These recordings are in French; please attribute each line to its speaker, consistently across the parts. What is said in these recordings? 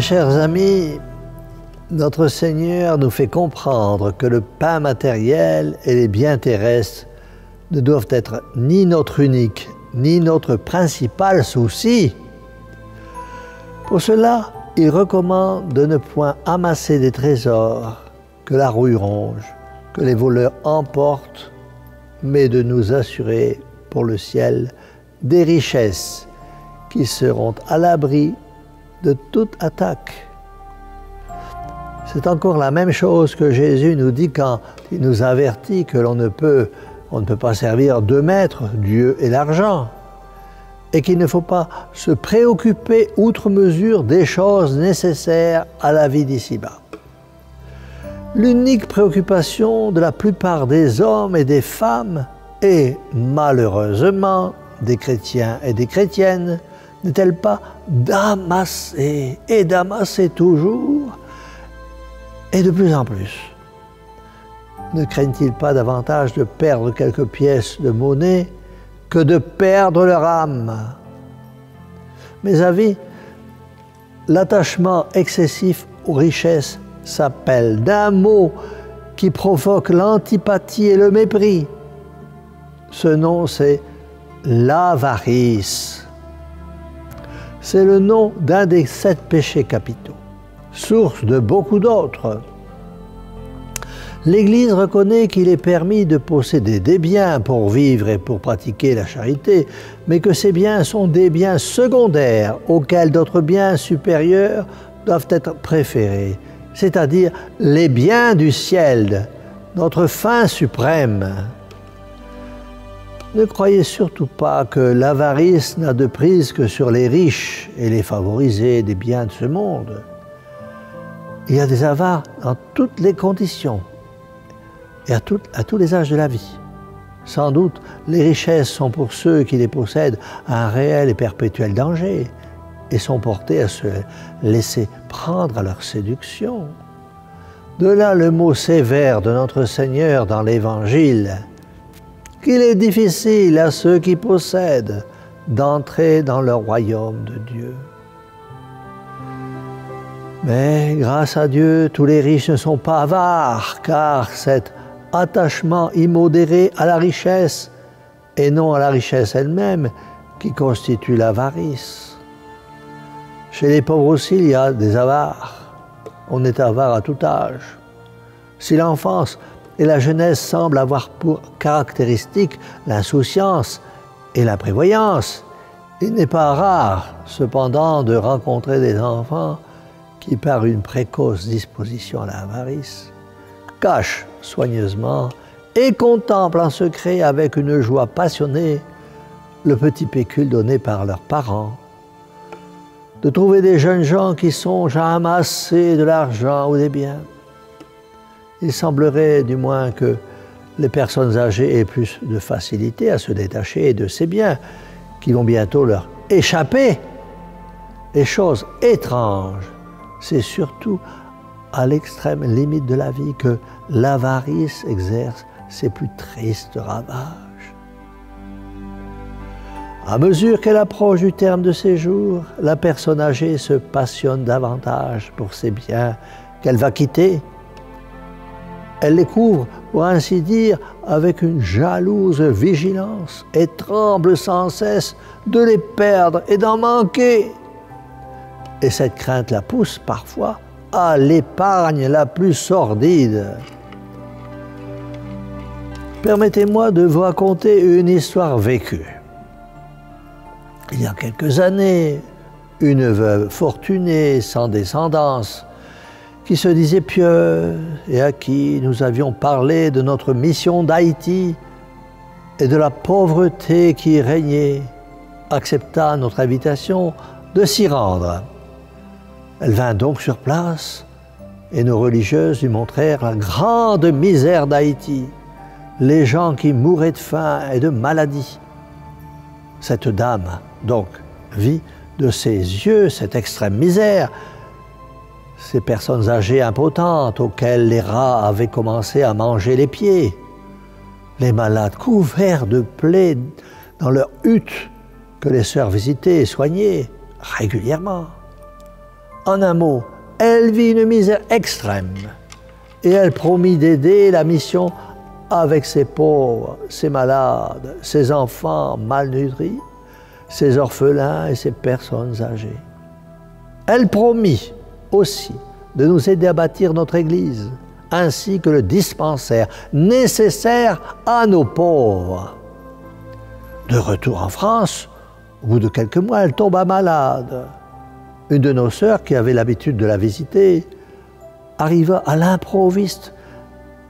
Speaker 1: chers amis, notre Seigneur nous fait comprendre que le pain matériel et les biens terrestres ne doivent être ni notre unique, ni notre principal souci. Pour cela, il recommande de ne point amasser des trésors que la rouille ronge, que les voleurs emportent, mais de nous assurer pour le ciel des richesses qui seront à l'abri de toute attaque. C'est encore la même chose que Jésus nous dit quand il nous avertit que on ne peut pas servir deux maîtres, Dieu et l'argent, et qu'il ne faut pas se préoccuper outre mesure des choses nécessaires à la vie d'ici-bas. L'unique préoccupation de la plupart des hommes et des femmes et malheureusement des chrétiens et des chrétiennes n'est-elle pas d'amasser et d'amasser toujours et de plus en plus? Ne craignent-ils pas davantage de perdre quelques pièces de monnaie que de perdre leur âme? Mes amis, l'attachement excessif aux richesses s'appelle d'un mot qui provoque l'antipathie et le mépris. Ce nom, c'est l'avarice. C'est le nom d'un des 7 péchés capitaux, source de beaucoup d'autres. L'Église reconnaît qu'il est permis de posséder des biens pour vivre et pour pratiquer la charité, mais que ces biens sont des biens secondaires auxquels d'autres biens supérieurs doivent être préférés, c'est-à-dire les biens du ciel, notre fin suprême. Ne croyez surtout pas que l'avarice n'a de prise que sur les riches et les favorisés des biens de ce monde. Il y a des avares dans toutes les conditions et à tous les âges de la vie. Sans doute, les richesses sont pour ceux qui les possèdent un réel et perpétuel danger et sont portés à se laisser prendre à leur séduction. De là le mot sévère de notre Seigneur dans l'Évangile, qu'il est difficile à ceux qui possèdent d'entrer dans le royaume de Dieu. Mais grâce à Dieu, tous les riches ne sont pas avares, car cet attachement immodéré à la richesse et non à la richesse elle-même qui constitue l'avarice. Chez les pauvres aussi, il y a des avares. On est avare à tout âge. Si l'enfance et la jeunesse semblent avoir pour caractéristique l'insouciance et la prévoyance, il n'est pas rare, cependant, de rencontrer des enfants qui, par une précoce disposition à l'avarice, cachent soigneusement et contemplent en secret avec une joie passionnée le petit pécule donné par leurs parents. De trouver des jeunes gens qui songent à amasser de l'argent ou des biens. Il semblerait du moins que les personnes âgées aient plus de facilité à se détacher de ces biens qui vont bientôt leur échapper. Et chose étrange, c'est surtout à l'extrême limite de la vie que l'avarice exerce ses plus tristes ravages. À mesure qu'elle approche du terme de ses jours, la personne âgée se passionne davantage pour ses biens qu'elle va quitter. Elle les couvre, pour ainsi dire, avec une jalouse vigilance et tremble sans cesse de les perdre et d'en manquer. Et cette crainte la pousse parfois à l'épargne la plus sordide. Permettez-moi de vous raconter une histoire vécue. Il y a quelques années, une veuve fortunée, sans descendance, qui se disait pieuse et à qui nous avions parlé de notre mission d'Haïti et de la pauvreté qui y régnait, accepta notre invitation de s'y rendre. Elle vint donc sur place et nos religieuses lui montrèrent la grande misère d'Haïti, les gens qui mouraient de faim et de maladie. Cette dame, donc, vit de ses yeux cette extrême misère, ces personnes âgées impotentes auxquelles les rats avaient commencé à manger les pieds, les malades couverts de plaies dans leurs huttes que les sœurs visitaient et soignaient régulièrement. En un mot, elle vit une misère extrême et elle promit d'aider la mission avec ses pauvres, ses malades, ses enfants malnutris, ses orphelins et ses personnes âgées. Elle promit aussi de nous aider à bâtir notre Église, ainsi que le dispensaire nécessaire à nos pauvres. De retour en France, au bout de quelques mois, elle tomba malade. Une de nos sœurs, qui avait l'habitude de la visiter, arriva à l'improviste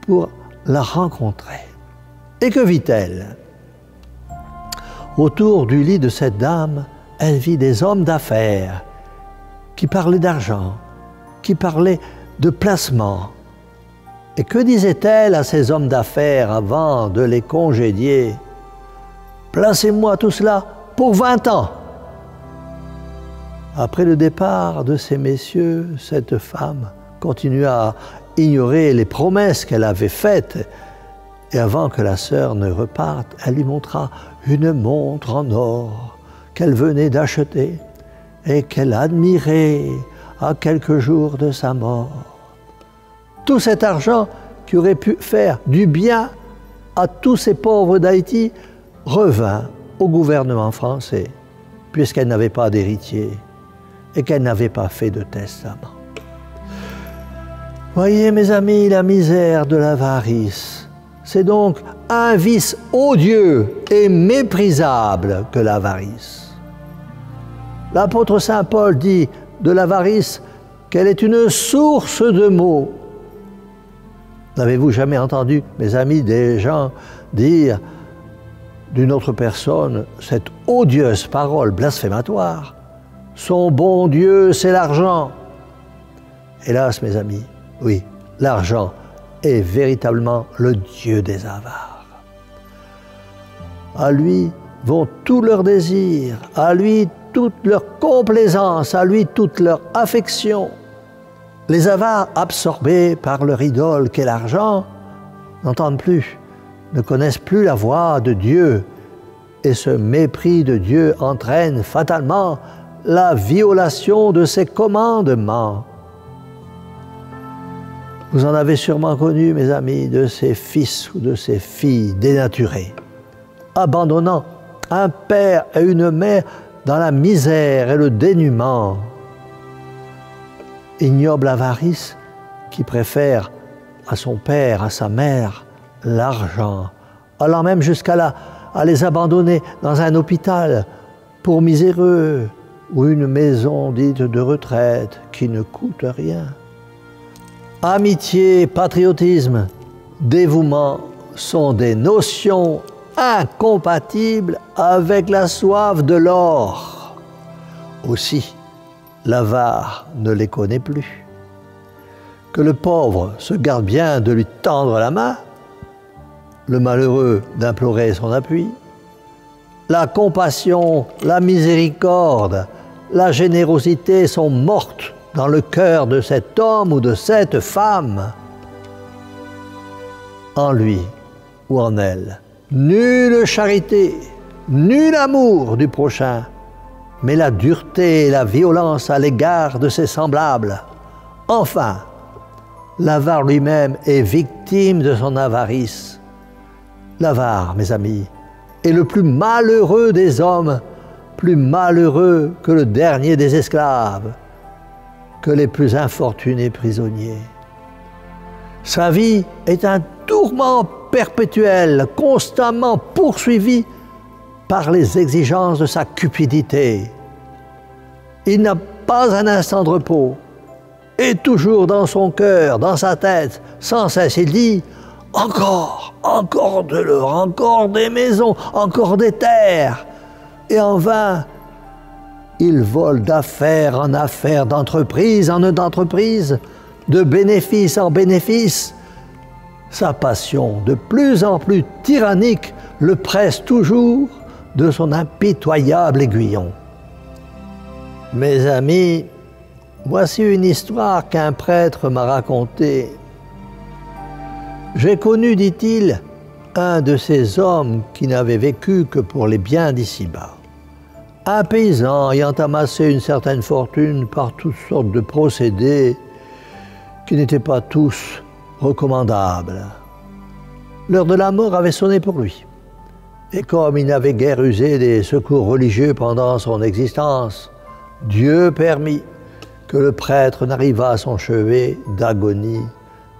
Speaker 1: pour la rencontrer. Et que vit-elle? Autour du lit de cette dame, elle vit des hommes d'affaires qui parlaient d'argent, qui parlaient de placement. Et que disait-elle à ces hommes d'affaires avant de les congédier? Placez-moi tout cela pour 20 ans. Après le départ de ces messieurs, cette femme continua à ignorer les promesses qu'elle avait faites. Et avant que la sœur ne reparte, elle lui montra une montre en or qu'elle venait d'acheter et qu'elle admirait à quelques jours de sa mort. Tout cet argent qui aurait pu faire du bien à tous ces pauvres d'Haïti revint au gouvernement français, puisqu'elle n'avait pas d'héritier et qu'elle n'avait pas fait de testament. Voyez, mes amis, la misère de l'avarice, c'est donc un vice odieux et méprisable que l'avarice. L'apôtre Saint Paul dit de l'avarice qu'elle est une source de maux. N'avez-vous jamais entendu, mes amis, des gens dire d'une autre personne cette odieuse parole blasphématoire? Son bon Dieu, c'est l'argent. Hélas, mes amis, oui, l'argent est véritablement le Dieu des avares. À lui vont tous leurs désirs, à lui toute leur complaisance, à lui toute leur affection. Les avares, absorbés par leur idole qu'est l'argent, n'entendent plus, ne connaissent plus la voix de Dieu. Et ce mépris de Dieu entraîne fatalement la violation de ses commandements. Vous en avez sûrement connu, mes amis, de ces fils ou de ces filles dénaturés, abandonnant un père et une mère dans la misère et le dénuement. Ignoble avarice qui préfère à son père, à sa mère, l'argent, allant même jusqu'à les abandonner dans un hôpital pour miséreux ou une maison dite de retraite qui ne coûte rien. Amitié, patriotisme, dévouement sont des notions incompatibles avec la soif de l'or. Aussi, l'avare ne les connaît plus. Que le pauvre se garde bien de lui tendre la main, le malheureux d'implorer son appui. La compassion, la miséricorde, la générosité sont mortes dans le cœur de cet homme ou de cette femme. En lui ou en elle, nulle charité, nul amour du prochain, mais la dureté et la violence à l'égard de ses semblables. Enfin, l'avare lui-même est victime de son avarice. L'avare, mes amis, est le plus malheureux des hommes, plus malheureux que le dernier des esclaves, que les plus infortunés prisonniers. Sa vie est un tourment perpétuel, constamment poursuivi par les exigences de sa cupidité. Il n'a pas un instant de repos, et toujours dans son cœur, dans sa tête, sans cesse, il dit « encore de l'or, encore des maisons, encore des terres ». Et en vain, il vole d'affaires en affaires, d'entreprise en entreprise, de bénéfice en bénéfice. Sa passion, de plus en plus tyrannique, le presse toujours de son impitoyable aiguillon. Mes amis, voici une histoire qu'un prêtre m'a racontée. J'ai connu, dit-il, un de ces hommes qui n'avait vécu que pour les biens d'ici-bas. Un paysan ayant amassé une certaine fortune par toutes sortes de procédés qui n'étaient pas tous recommandables. L'heure de la mort avait sonné pour lui. Et comme il n'avait guère usé des secours religieux pendant son existence, Dieu permit que le prêtre n'arrivât à son chevet d'agonie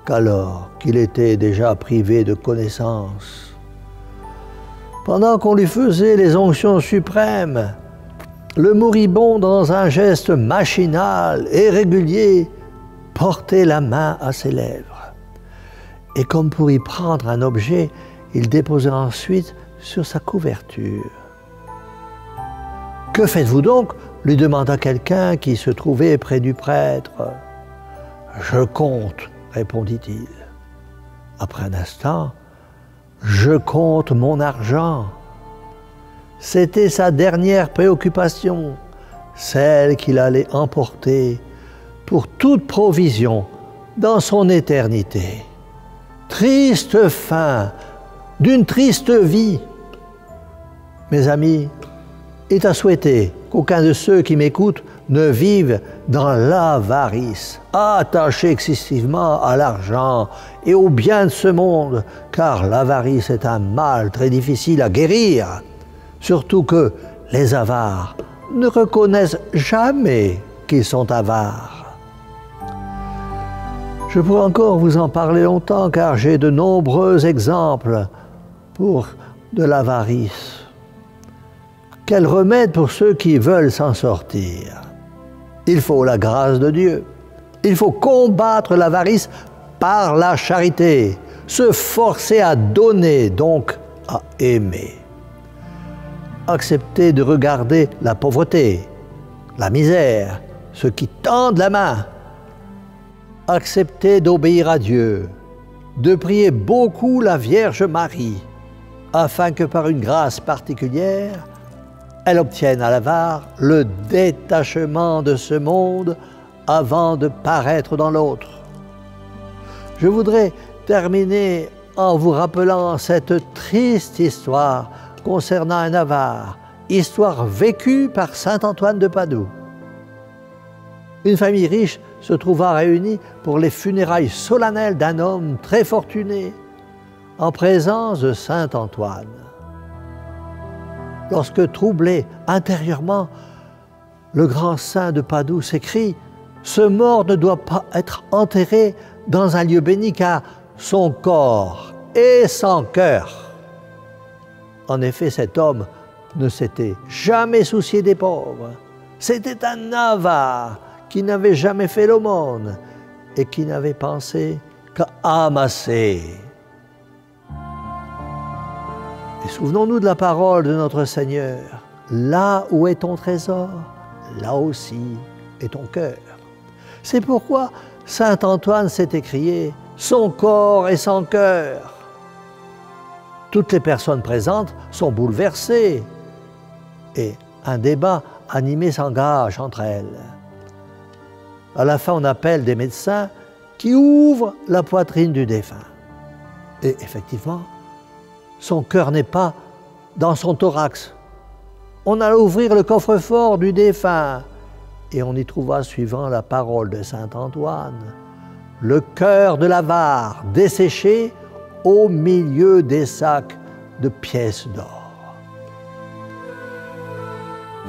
Speaker 1: qu'alors qu'il était déjà privé de connaissance. Pendant qu'on lui faisait les onctions suprêmes, le moribond, dans un geste machinal et régulier, portait la main à ses lèvres. Et comme pour y prendre un objet, il déposait ensuite sur sa couverture. « Que faites-vous donc ?» lui demanda quelqu'un qui se trouvait près du prêtre. « Je compte, » répondit-il. Après un instant, « Je compte mon argent. » C'était sa dernière préoccupation, celle qu'il allait emporter pour toute provision dans son éternité. Triste fin d'une triste vie. Mes amis, il est à souhaiter qu'aucun de ceux qui m'écoutent ne vive dans l'avarice, attaché excessivement à l'argent et aux biens de ce monde, car l'avarice est un mal très difficile à guérir, surtout que les avares ne reconnaissent jamais qu'ils sont avares. Je pourrais encore vous en parler longtemps, car j'ai de nombreux exemples pour de l'avarice. Quel remède pour ceux qui veulent s'en sortir? Il faut la grâce de Dieu. Il faut combattre l'avarice par la charité, se forcer à donner, donc à aimer. Accepter de regarder la pauvreté, la misère, ceux qui tendent la main. Accepter d'obéir à Dieu, de prier beaucoup la Vierge Marie, afin que par une grâce particulière, elle obtienne à l'avare le détachement de ce monde avant de paraître dans l'autre. Je voudrais terminer en vous rappelant cette triste histoire concernant un avare, histoire vécue par saint Antoine de Padoue. Une famille riche se trouva réunie pour les funérailles solennelles d'un homme très fortuné, en présence de saint Antoine. Lorsque, troublé intérieurement, le grand saint de Padoue s'écrie « Ce mort ne doit pas être enterré dans un lieu béni, car son corps est sans cœur. » En effet, cet homme ne s'était jamais soucié des pauvres. C'était un avare qui n'avait jamais fait l'aumône et qui n'avait pensé qu'à amasser. Et souvenons-nous de la parole de notre Seigneur. Là où est ton trésor, là aussi est ton cœur. C'est pourquoi saint Antoine s'est écrié « Son corps est sans cœur ». Toutes les personnes présentes sont bouleversées et un débat animé s'engage entre elles. À la fin, on appelle des médecins qui ouvrent la poitrine du défunt. Et effectivement, son cœur n'est pas dans son thorax. On alla ouvrir le coffre-fort du défunt et on y trouva, suivant la parole de saint Antoine, le cœur de l'avare desséché au milieu des sacs de pièces d'or.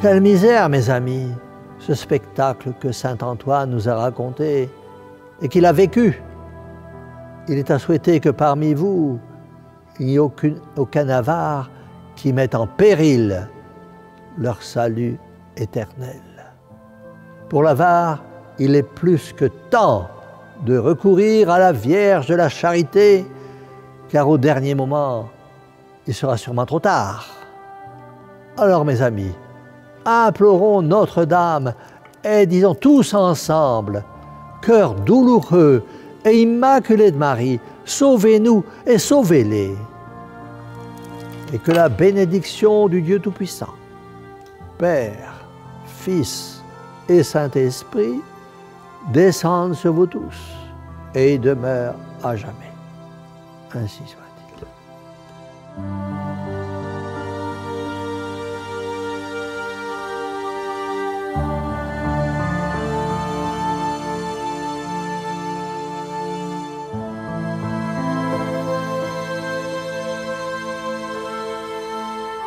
Speaker 1: Quelle misère, mes amis, ce spectacle que saint Antoine nous a raconté et qu'il a vécu. Il est à souhaiter que parmi vous, il n'y ait aucun avare qui mette en péril leur salut éternel. Pour l'avare, il est plus que temps de recourir à la Vierge de la Charité, car au dernier moment, il sera sûrement trop tard. Alors, mes amis, implorons Notre-Dame et disons tous ensemble, cœur douloureux et immaculé de Marie, sauvez-nous et sauvez-les. Et que la bénédiction du Dieu Tout-Puissant, Père, Fils et Saint-Esprit descende sur vous tous et demeure à jamais. Ainsi soit-il.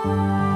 Speaker 2: Thank you.